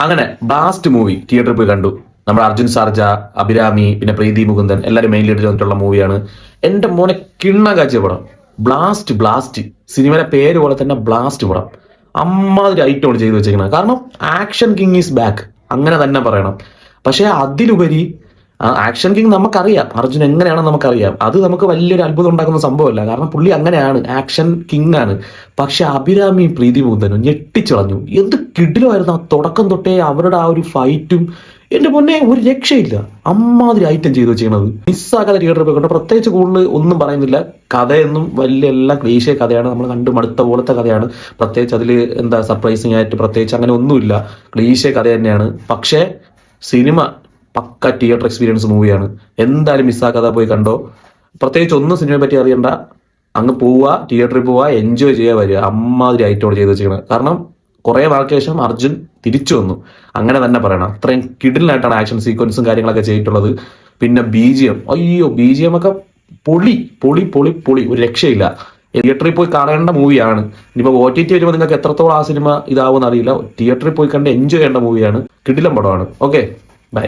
അങ്ങനെ blast movie തിയേറ്ററിൽ പോയി കണ്ടു. നമ്മുടെ അർജുൻ സാർജ, അഭിരാമി, പിന്നെ പ്രീതി മുകുന്ദൻ എല്ലാവരും മെയിൻ ലീഡിൽ വന്നിട്ടുള്ള മൂവിയാണ്. എന്റെ മോനെ കിണ്ണ കാഴ്ച പടം. ബ്ലാസ്റ്റ് ബ്ലാസ്റ്റ് സിനിമയുടെ പേര് പോലെ തന്നെ ബ്ലാസ്റ്റ് പടം. അമ്മാതിരി ഐറ്റമാണ് ചെയ്തു വെച്ചേക്കുന്നത്. കാരണം ആക്ഷൻ കിങ് ഈസ് ബാക്ക്, അങ്ങനെ തന്നെ പറയണം. പക്ഷെ അതിലുപരി ആക്ഷൻ കിങ് നമുക്കറിയാം, അർജുൻ എങ്ങനെയാണെന്ന് നമുക്കറിയാം. അത് നമുക്ക് വലിയൊരു അത്ഭുതം ഉണ്ടാക്കുന്ന സംഭവമല്ല, കാരണം പുള്ളി അങ്ങനെയാണ്, ആക്ഷൻ കിങ് ആണ്. പക്ഷെ അഭിരാമി പ്രീതി മുകുന്ദനും ഞെട്ടിച്ചളഞ്ഞു. എന്ത് കിടിലമായിരുന്നു ആ തുടക്കം തൊട്ടേ അവരുടെ ആ ഒരു ഫൈറ്റും. എന്റെ പൊന്നെ ഒരു രക്ഷയില്ല, അമ്മാതിരി ഐറ്റം ചെയ്തു വെച്ചിരിക്കുന്നത്. മിസ്സാക്കാതെ തിയേറ്ററിൽ പോയിക്കൊണ്ട്, പ്രത്യേകിച്ച് കൂടുതൽ ഒന്നും പറയുന്നില്ല. കഥയൊന്നും വലിയ എല്ലാം ക്ലീശേ കഥയാണ്, നമ്മൾ കണ്ടു മടുത്ത പോലത്തെ കഥയാണ്. പ്രത്യേകിച്ച് അതിൽ എന്താ സർപ്രൈസിങ് ആയിട്ട് പ്രത്യേകിച്ച് അങ്ങനെ ഒന്നുമില്ല, ക്ലീശേ കഥ തന്നെയാണ്. പക്ഷേ സിനിമ പക്ക തിയേറ്റർ എക്സ്പീരിയൻസ് മൂവിയാണ്. എന്തായാലും മിസ്സാക്കാതെ പോയി കണ്ടോ. പ്രത്യേകിച്ച് ഒന്നും സിനിമയെ പറ്റി അറിയണ്ട, അങ്ങ് പോവുക, തിയേറ്ററിൽ പോവുക, എൻജോയ് ചെയ്യാൻ വരിക. അമ്മാതിരി ഐറ്റോട് ചെയ്ത് വെച്ചിരിക്കുന്നത്. കാരണം കുറെ നാൾക്ക് ശേഷം അർജുൻ തിരിച്ചു വന്നു, അങ്ങനെ തന്നെ പറയണം. അത്രയും കിടിലായിട്ടാണ് ആക്ഷൻ സീക്വൻസും കാര്യങ്ങളൊക്കെ ചെയ്തിട്ടുള്ളത്. പിന്നെ BGM, അയ്യോ BGM ഒക്കെ പൊളി പൊളി പൊളി പൊളി, ഒരു രക്ഷയില്ല. തിയേറ്ററിൽ പോയി കാണേണ്ട മൂവിയാണ്. ഇനിയിപ്പോൾ OTT വരുമ്പോൾ നിങ്ങൾക്ക് എത്രത്തോളം ആ സിനിമ ഇതാവുമെന്ന് അറിയില്ല. തിയേറ്ററിൽ പോയി കണ്ട് എൻജോയ് ചെയ്യേണ്ട മൂവിയാണ്. കിടിലം പടമാണ്. Okay, by.